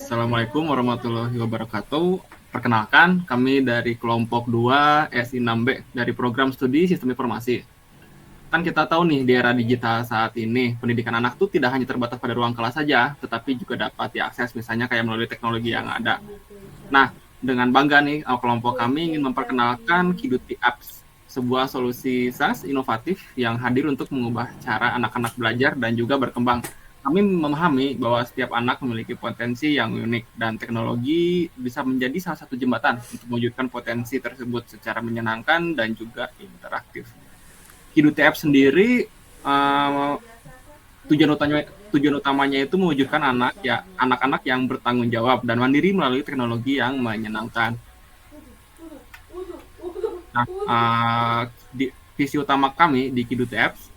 Assalamualaikum warahmatullahi wabarakatuh. Perkenalkan, kami dari kelompok 2 SI6B dari program studi Sistem Informasi. Kan kita tahu nih, di era digital saat ini, pendidikan anak tuh tidak hanya terbatas pada ruang kelas saja, tetapi juga dapat diakses misalnya kayak melalui teknologi yang ada. Nah, dengan bangga nih, kelompok kami ingin memperkenalkan Kiduti Apps, sebuah solusi SaaS inovatif yang hadir untuk mengubah cara anak-anak belajar dan juga berkembang. Kami memahami bahwa setiap anak memiliki potensi yang unik dan teknologi bisa menjadi salah satu jembatan untuk mewujudkan potensi tersebut secara menyenangkan dan juga interaktif. Kiduti Apps sendiri tujuan utamanya itu mewujudkan anak-anak yang bertanggung jawab dan mandiri melalui teknologi yang menyenangkan. Nah, visi utama kami di Kiduti Apps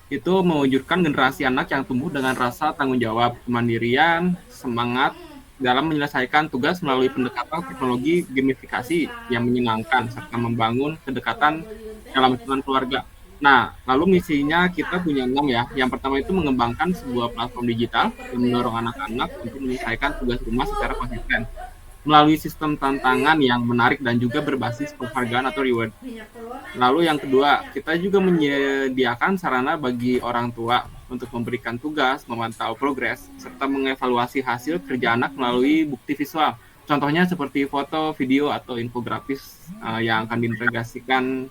itu mewujudkan generasi anak yang tumbuh dengan rasa tanggung jawab, kemandirian, semangat dalam menyelesaikan tugas melalui pendekatan teknologi gamifikasi yang menyenangkan serta membangun kedekatan dalam lingkungan keluarga. Nah, lalu misinya kita punya 6 ya. Yang pertama itu mengembangkan sebuah platform digital yang mendorong anak-anak untuk menyelesaikan tugas rumah secara konsisten melalui sistem tantangan yang menarik dan juga berbasis penghargaan atau reward. Lalu yang kedua, kita juga menyediakan sarana bagi orang tua untuk memberikan tugas, memantau progres, serta mengevaluasi hasil kerja anak melalui bukti visual. Contohnya seperti foto, video, atau infografis yang akan diintegrasikan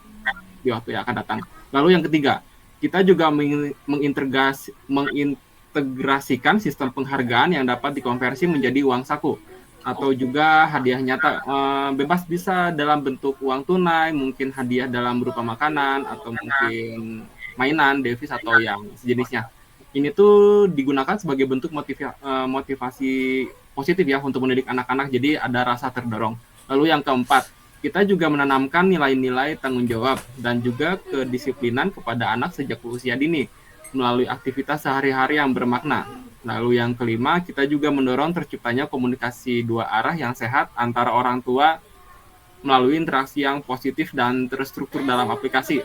di waktu yang akan datang. Lalu yang ketiga, kita juga mengintegrasikan sistem penghargaan yang dapat dikonversi menjadi uang saku atau juga hadiah nyata, bebas bisa dalam bentuk uang tunai, mungkin hadiah dalam berupa makanan, atau mungkin mainan, device, atau yang sejenisnya. Ini tuh digunakan sebagai bentuk motivasi positif ya untuk mendidik anak-anak, jadi ada rasa terdorong. Lalu yang keempat, kita juga menanamkan nilai-nilai tanggung jawab dan juga kedisiplinan kepada anak sejak usia dini melalui aktivitas sehari-hari yang bermakna. Lalu yang kelima, kita juga mendorong terciptanya komunikasi dua arah yang sehat antara orang tua melalui interaksi yang positif dan terstruktur dalam aplikasi.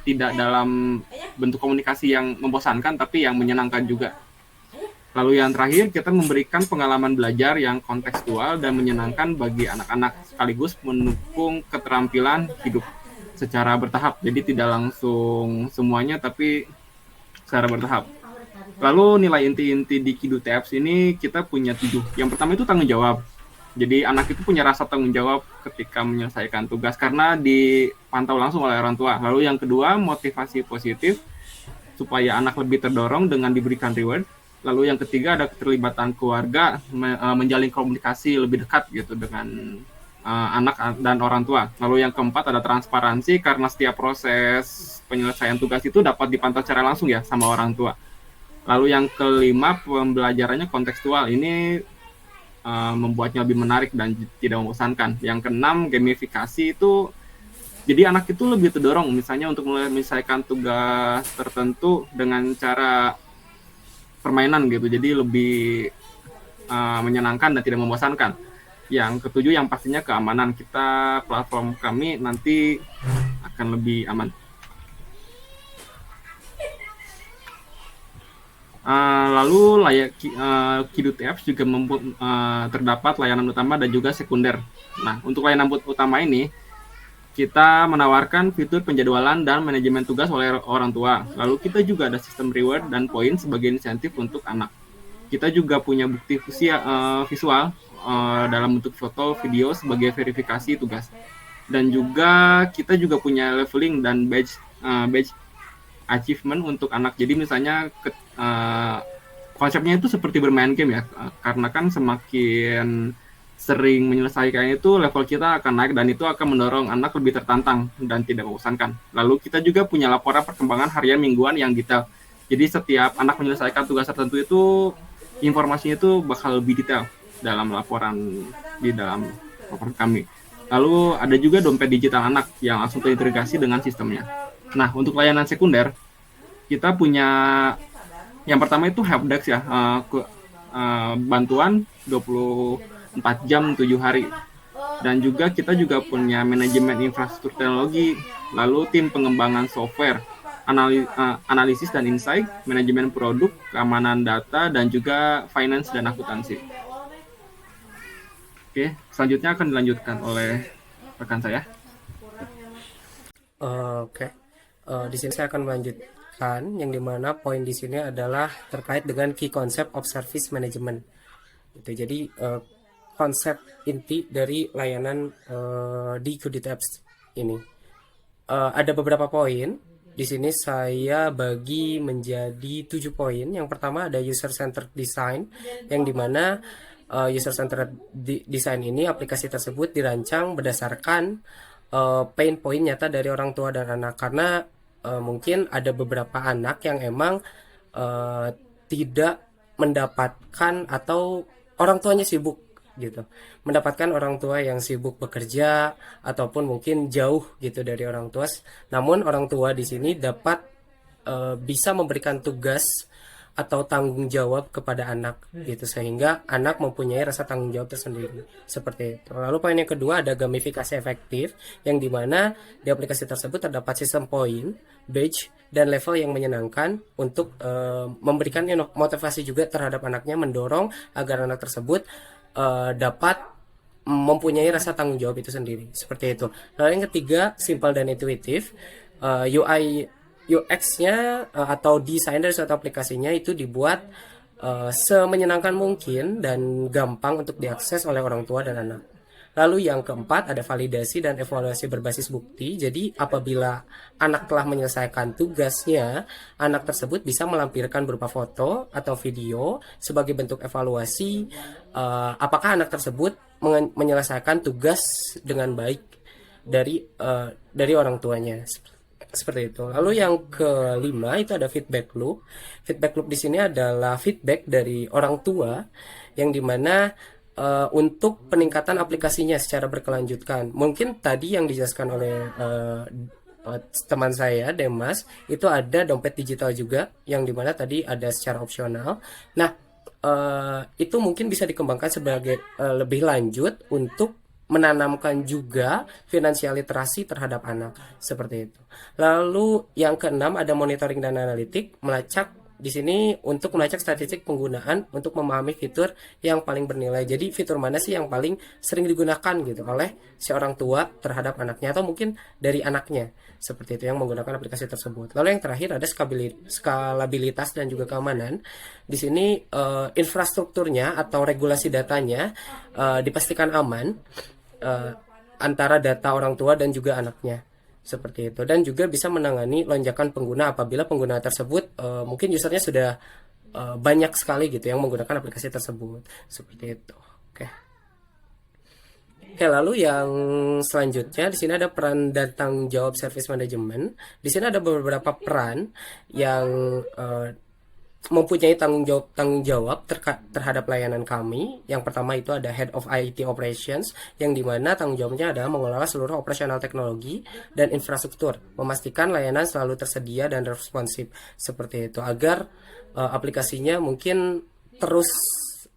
Tidak dalam bentuk komunikasi yang membosankan, tapi yang menyenangkan juga. Lalu yang terakhir, kita memberikan pengalaman belajar yang kontekstual dan menyenangkan bagi anak-anak, sekaligus mendukung keterampilan hidup secara bertahap. Jadi tidak langsung semuanya, tapi secara bertahap. Lalu nilai inti-inti di Kiduti Apps ini kita punya 7. Yang pertama itu tanggung jawab. Jadi anak itu punya rasa tanggung jawab ketika menyelesaikan tugas karena dipantau langsung oleh orang tua. Lalu yang kedua, motivasi positif supaya anak lebih terdorong dengan diberikan reward. Lalu yang ketiga ada keterlibatan keluarga, menjalin komunikasi lebih dekat gitu dengan anak dan orang tua. Lalu yang keempat ada transparansi karena setiap proses penyelesaian tugas itu dapat dipantau secara langsung ya sama orang tua. Lalu yang kelima, pembelajarannya kontekstual. Ini membuatnya lebih menarik dan tidak membosankan. Yang keenam, gamifikasi itu jadi anak itu lebih terdorong misalnya untuk menyelesaikan tugas tertentu dengan cara permainan gitu. Jadi lebih menyenangkan dan tidak membosankan. Yang ketujuh yang pastinya keamanan. Platform kami nanti akan lebih aman. Lalu Kiduti Apps juga terdapat layanan utama dan juga sekunder. Nah, untuk layanan utama ini, kita menawarkan fitur penjadwalan dan manajemen tugas oleh orang tua. Lalu kita juga ada sistem reward dan poin sebagai insentif untuk anak. Kita juga punya bukti visual dalam bentuk foto, video sebagai verifikasi tugas. Dan juga kita juga punya leveling dan badge achievement untuk anak. Jadi misalnya konsepnya itu seperti bermain game ya, karena kan semakin sering menyelesaikan itu level kita akan naik dan itu akan mendorong anak lebih tertantang dan tidak membosankan. Lalu kita juga punya laporan perkembangan harian mingguan yang detail. Jadi setiap anak menyelesaikan tugas tertentu itu informasinya itu bakal lebih detail dalam laporan kami. Lalu ada juga dompet digital anak yang langsung terintegrasi dengan sistemnya. Nah, untuk layanan sekunder, kita punya yang pertama itu helpdesk ya, bantuan 24 jam 7 hari. Dan juga kita juga punya manajemen infrastruktur teknologi, lalu tim pengembangan software, analisis dan insight, manajemen produk, keamanan data, dan juga finance dan akuntansi. Oke, selanjutnya akan dilanjutkan oleh rekan saya. Oke. Di sini saya akan melanjutkan yang dimana poin di sini adalah terkait dengan key concept of service management. Gitu. Jadi konsep inti dari layanan di Qdit Apps ini. Ada beberapa poin. Di sini saya bagi menjadi 7 poin. Yang pertama ada user centered design, yang dimana user centered design ini aplikasi tersebut dirancang berdasarkan pain point nyata dari orang tua dan anak, karena mungkin ada beberapa anak yang emang uh, tidak mendapatkan atau orang tuanya sibuk gitu, mendapatkan orang tua yang sibuk bekerja ataupun mungkin jauh gitu dari orang tua, namun orang tua di sini dapat bisa memberikan tugas atau tanggung jawab kepada anak gitu, sehingga anak mempunyai rasa tanggung jawab tersendiri seperti itu. Lalu poin yang kedua ada gamifikasi efektif, yang dimana di aplikasi tersebut terdapat sistem poin, badge, dan level yang menyenangkan untuk memberikan motivasi juga terhadap anaknya, mendorong agar anak tersebut dapat mempunyai rasa tanggung jawab itu sendiri seperti itu. Lalu yang ketiga simple dan intuitif, UI UX-nya atau desain dari suatu aplikasinya itu dibuat semenyenangkan mungkin dan gampang untuk diakses oleh orang tua dan anak. Lalu yang keempat ada validasi dan evaluasi berbasis bukti. Jadi apabila anak telah menyelesaikan tugasnya, anak tersebut bisa melampirkan berupa foto atau video sebagai bentuk evaluasi apakah anak tersebut menyelesaikan tugas dengan baik dari orang tuanya. Seperti itu. Lalu yang kelima itu ada feedback loop. Feedback loop di sini adalah feedback dari orang tua yang dimana untuk peningkatan aplikasinya secara berkelanjutan. Mungkin tadi yang dijelaskan oleh teman saya Demas itu ada dompet digital juga, yang dimana tadi ada secara opsional. Nah, itu mungkin bisa dikembangkan sebagai lebih lanjut untuk menanamkan juga finansial literasi terhadap anak seperti itu. Lalu yang keenam ada monitoring dan analitik, melacak di sini untuk melacak statistik penggunaan untuk memahami fitur yang paling bernilai. Jadi fitur mana sih yang paling sering digunakan gitu oleh si orang tua terhadap anaknya atau mungkin dari anaknya seperti itu yang menggunakan aplikasi tersebut. Lalu yang terakhir ada skalabilitas dan juga keamanan. Di sini infrastrukturnya atau regulasi datanya dipastikan aman antara data orang tua dan juga anaknya seperti itu, dan juga bisa menangani lonjakan pengguna apabila pengguna tersebut mungkin usernya sudah banyak sekali gitu yang menggunakan aplikasi tersebut seperti itu. Oke, lalu yang selanjutnya di sini ada peran dan tanggung jawab service management. Di sini ada beberapa peran yang mempunyai tanggung jawab terhadap layanan kami. Yang pertama itu ada Head of IT Operations, yang dimana tanggung jawabnya adalah mengelola seluruh operasional teknologi dan infrastruktur, memastikan layanan selalu tersedia dan responsif seperti itu agar aplikasinya mungkin terus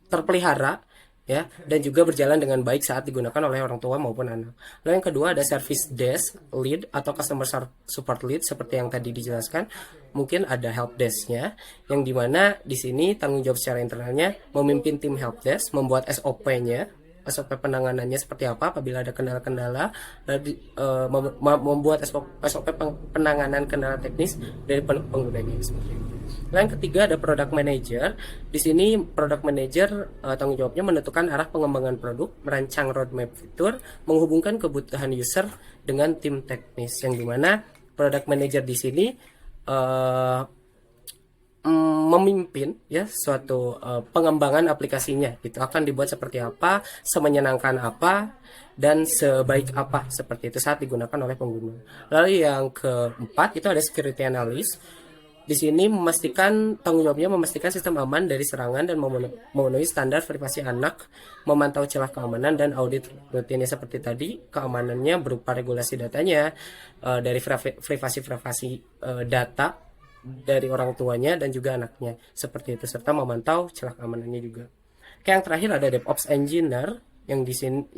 terpelihara ya, dan juga berjalan dengan baik saat digunakan oleh orang tua maupun anak. Lalu yang kedua ada service desk lead atau customer support lead seperti yang tadi dijelaskan. Mungkin ada help desk-nya, yang dimana di sini tanggung jawab secara internalnya memimpin tim help desk, membuat SOP-nya, SOP penanganannya seperti apa apabila ada kendala-kendala, membuat SOP penanganan kendala teknis dari penggunanya seperti itu. Yang ketiga ada product manager. Di sini product manager tanggung jawabnya menentukan arah pengembangan produk, merancang roadmap fitur, menghubungkan kebutuhan user dengan tim teknis, yang dimana product manager di sini memimpin ya suatu pengembangan aplikasinya. Itu akan dibuat seperti apa, semenyenangkan apa, dan sebaik apa seperti itu saat digunakan oleh pengguna. Lalu yang keempat itu ada security analyst. Di sini tanggung jawabnya memastikan sistem aman dari serangan dan memenuhi standar privasi anak, memantau celah keamanan dan audit rutinnya seperti tadi. Keamanannya berupa regulasi datanya dari privasi data dari orang tuanya dan juga anaknya seperti itu, serta memantau celah keamanannya juga. Yang terakhir ada DevOps Engineer, yang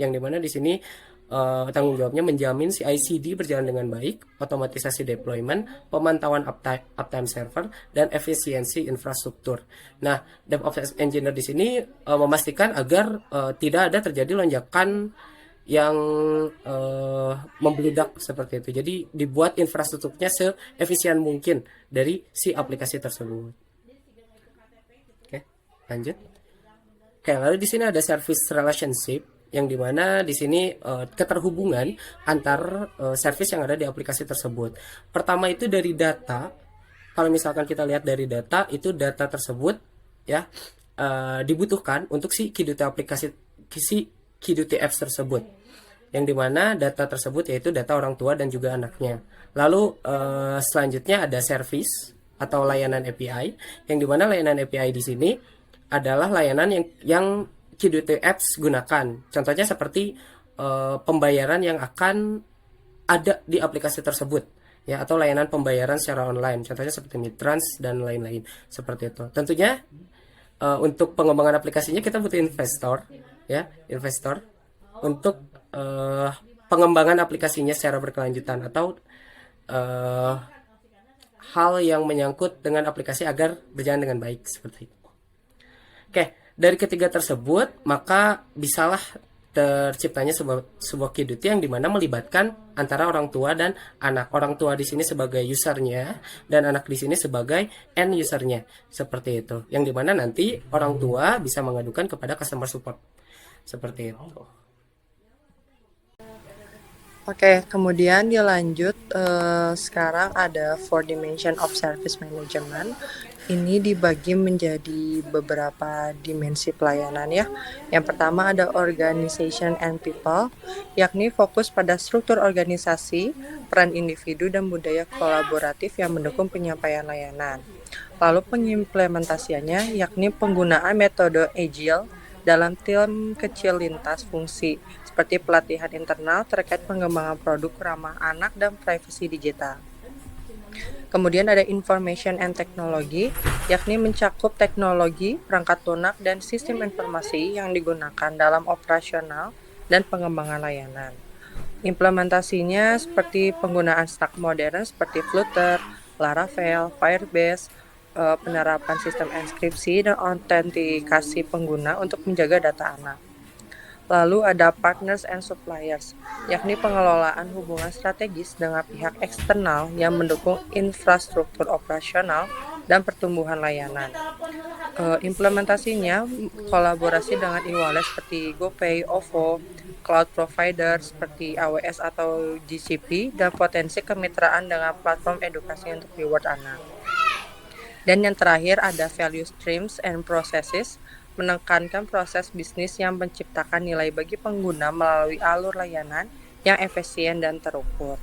dimana di sini tanggung jawabnya menjamin CI/CD berjalan dengan baik, otomatisasi deployment, pemantauan uptime server, dan efisiensi infrastruktur. Nah, DevOps Engineer di sini memastikan agar tidak ada terjadi lonjakan yang membludak seperti itu. Jadi dibuat infrastrukturnya seefisien mungkin dari si aplikasi tersebut. Oke, lanjut. Oke, lalu di sini ada service relationship yang dimana di sini keterhubungan antar service yang ada di aplikasi tersebut. Pertama itu dari data. Kalau misalkan kita lihat dari data, itu data tersebut ya dibutuhkan untuk si Key-Duty aplikasi, si Key-Duty apps tersebut. Yang dimana data tersebut yaitu data orang tua dan juga anaknya. Lalu selanjutnya ada service atau layanan API, yang dimana layanan API di sini adalah layanan yang Key-Duty apps gunakan. Contohnya seperti pembayaran yang akan ada di aplikasi tersebut, ya, atau layanan pembayaran secara online. Contohnya seperti Mitrans dan lain-lain seperti itu. Tentunya untuk pengembangan aplikasinya kita butuh investor, ya, investor untuk pengembangan aplikasinya secara berkelanjutan atau hal yang menyangkut dengan aplikasi agar berjalan dengan baik seperti itu. Oke, dari ketiga tersebut maka bisalah terciptanya sebuah Key-Duty yang dimana melibatkan antara orang tua dan anak. Orang tua di sini sebagai usernya dan anak di sini sebagai end usernya seperti itu. Yang dimana nanti orang tua bisa mengadukan kepada customer support seperti itu. Oke, kemudian dilanjut sekarang ada 4 dimension of service management. Ini dibagi menjadi beberapa dimensi pelayanan ya. Yang pertama ada organization and people, yakni fokus pada struktur organisasi, peran individu dan budaya kolaboratif yang mendukung penyampaian layanan. Lalu pengimplementasiannya yakni penggunaan metode Agile dalam tim kecil lintas fungsi seperti pelatihan internal terkait pengembangan produk ramah anak dan privasi digital. Kemudian ada information and technology, yakni mencakup teknologi, perangkat lunak, dan sistem informasi yang digunakan dalam operasional dan pengembangan layanan. Implementasinya seperti penggunaan stack modern seperti Flutter, Laravel, Firebase, penerapan sistem enkripsi, dan autentikasi pengguna untuk menjaga data anak. Lalu ada partners and suppliers, yakni pengelolaan hubungan strategis dengan pihak eksternal yang mendukung infrastruktur operasional dan pertumbuhan layanan. Implementasinya kolaborasi dengan e-wallet seperti GoPay, OVO, cloud provider seperti AWS atau GCP, dan potensi kemitraan dengan platform edukasi untuk reward anak. Dan yang terakhir ada value streams and processes, menekankan proses bisnis yang menciptakan nilai bagi pengguna melalui alur layanan yang efisien dan terukur.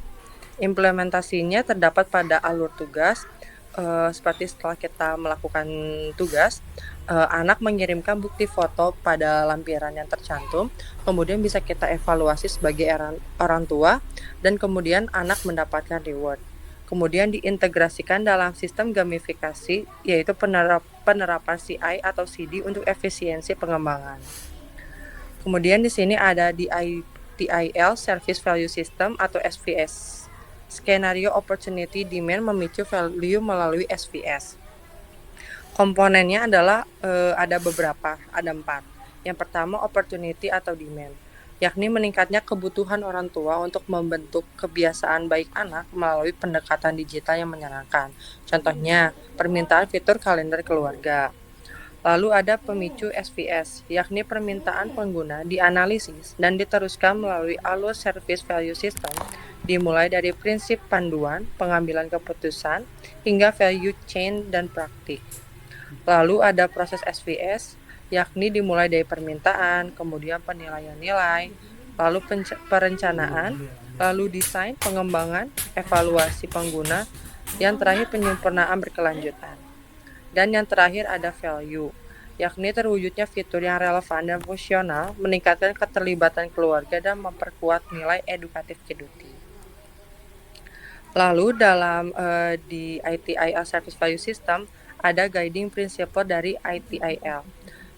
Implementasinya terdapat pada alur tugas, seperti setelah kita melakukan tugas, anak mengirimkan bukti foto pada lampiran yang tercantum, kemudian bisa kita evaluasi sebagai orang tua, dan kemudian anak mendapatkan reward. Kemudian diintegrasikan dalam sistem gamifikasi, yaitu penerapan CI atau CD untuk efisiensi pengembangan. Kemudian di sini ada DIL, Service Value System atau SVS. Skenario Opportunity Demand memicu value melalui SVS. Komponennya adalah ada beberapa, ada 4. Yang pertama opportunity atau demand, yakni meningkatnya kebutuhan orang tua untuk membentuk kebiasaan baik anak melalui pendekatan digital yang menyenangkan. Contohnya, permintaan fitur kalender keluarga. Lalu ada pemicu SVS, yakni permintaan pengguna dianalisis dan diteruskan melalui alur Service Value System, dimulai dari prinsip panduan, pengambilan keputusan, hingga value chain dan praktik. Lalu ada proses SVS, yakni dimulai dari permintaan, kemudian penilaian nilai, lalu perencanaan, lalu desain, pengembangan, evaluasi pengguna, yang terakhir penyempurnaan berkelanjutan. Dan yang terakhir ada value, yakni terwujudnya fitur yang relevan dan fungsional, meningkatkan keterlibatan keluarga dan memperkuat nilai edukatif Key-Duty. Lalu dalam di ITIL Service Value System ada guiding principle dari ITIL.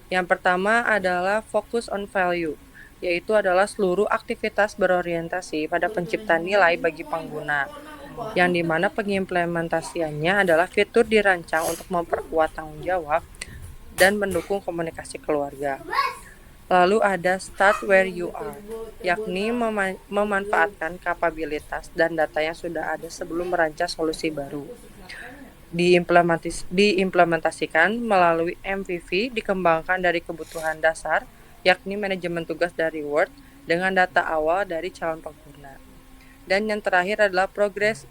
Yang pertama adalah focus on value, yaitu adalah seluruh aktivitas berorientasi pada penciptaan nilai bagi pengguna, yang dimana pengimplementasiannya adalah fitur dirancang untuk memperkuat tanggung jawab dan mendukung komunikasi keluarga. Lalu ada start where you are, yakni memanfaatkan kapabilitas dan data yang sudah ada sebelum merancang solusi baru. Diimplementasikan melalui MVP dikembangkan dari kebutuhan dasar, yakni manajemen tugas dari Word dengan data awal dari calon pengguna. Dan yang terakhir adalah progress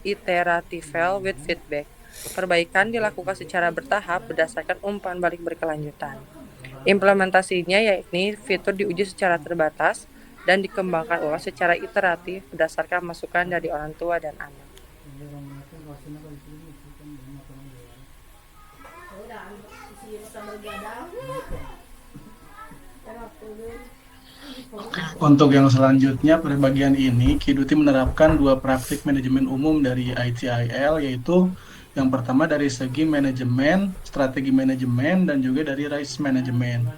iterative with feedback. Perbaikan dilakukan secara bertahap berdasarkan umpan balik berkelanjutan. Implementasinya yakni fitur diuji secara terbatas dan dikembangkan ulang secara iteratif berdasarkan masukan dari orang tua dan anak. Untuk yang selanjutnya, pada bagian ini, Kiduti menerapkan dua praktik manajemen umum dari ITIL, yaitu yang pertama dari segi manajemen, strategi manajemen, dan juga dari risk manajemen.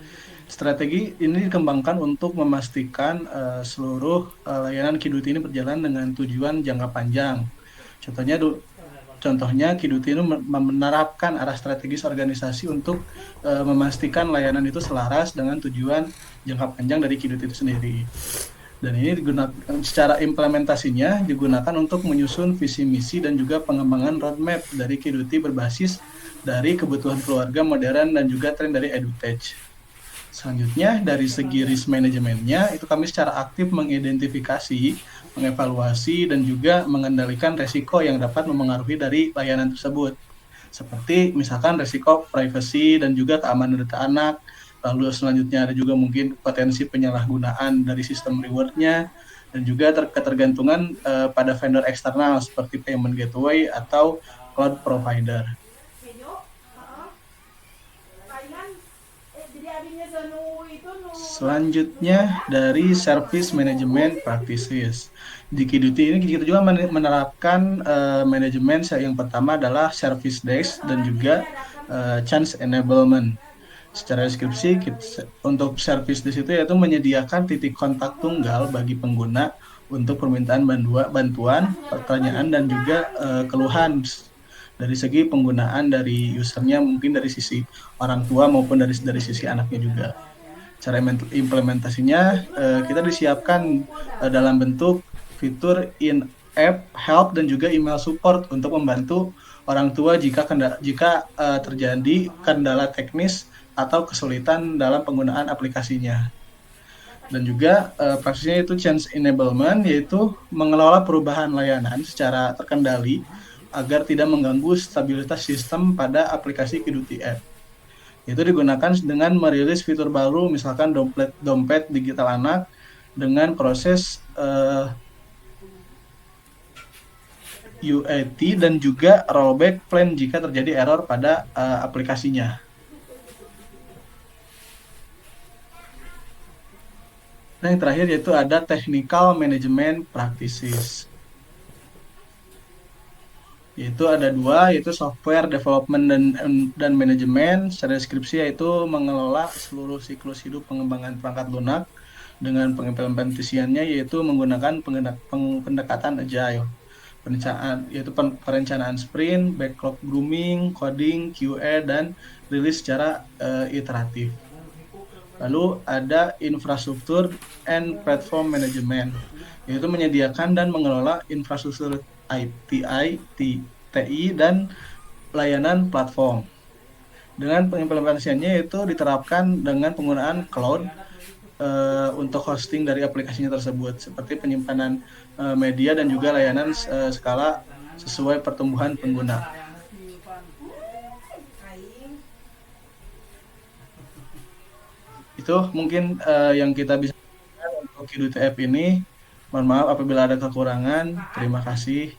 Strategi ini dikembangkan untuk memastikan seluruh layanan Kiduti ini berjalan dengan tujuan jangka panjang. Contohnya Kiduti ini menerapkan arah strategis organisasi untuk memastikan layanan itu selaras dengan tujuan jangka panjang dari Kiduti itu sendiri. Dan ini digunakan secara implementasinya digunakan untuk menyusun visi misi dan juga pengembangan roadmap dari Kiduti berbasis dari kebutuhan keluarga modern dan juga tren dari EdTech. Selanjutnya dari segi risk manajemennya itu kami secara aktif mengidentifikasi, mengevaluasi dan juga mengendalikan resiko yang dapat memengaruhi dari layanan tersebut. Seperti misalkan resiko privacy dan juga keamanan data anak. Lalu selanjutnya ada juga mungkin potensi penyalahgunaan dari sistem reward-nya dan juga ketergantungan pada vendor eksternal seperti payment gateway atau cloud provider. Selanjutnya dari service management practices. Di Kiduti ini kita juga menerapkan manajemen yang pertama adalah service desk dan juga change enablement. Secara deskripsi, untuk service desk itu yaitu menyediakan titik kontak tunggal bagi pengguna untuk permintaan bantuan, pertanyaan dan juga keluhan dari segi penggunaan dari usernya, mungkin dari sisi orang tua maupun dari sisi anaknya juga. Cara implementasinya kita disiapkan dalam bentuk fitur in-app help dan juga email support untuk membantu orang tua jika terjadi kendala teknis atau kesulitan dalam penggunaan aplikasinya. Dan juga praksisnya itu change enablement, yaitu mengelola perubahan layanan secara terkendali agar tidak mengganggu stabilitas sistem pada aplikasi Kiduti App. Itu digunakan dengan merilis fitur baru, misalkan dompet digital anak dengan proses UAT dan juga rollback plan jika terjadi error pada aplikasinya. Dan yang terakhir yaitu ada technical management practices. Yaitu ada dua, yaitu software development dan manajemen. Secara deskripsi yaitu mengelola seluruh siklus hidup pengembangan perangkat lunak dengan pengimplementasiannya yaitu menggunakan pendekatan agile. Perencanaan sprint, backlog grooming, coding, QA, dan rilis secara iteratif. Lalu ada infrastruktur and platform management, yaitu menyediakan dan mengelola infrastruktur ITI, TI, dan layanan platform. Dengan pengimplementasiannya itu diterapkan dengan penggunaan cloud untuk hosting dari aplikasinya tersebut, seperti penyimpanan media dan juga layanan skala sesuai pertumbuhan pengguna. Itu mungkin yang kita bisa untuk Kiduti App ini. Mohon maaf apabila ada kekurangan. Terima kasih.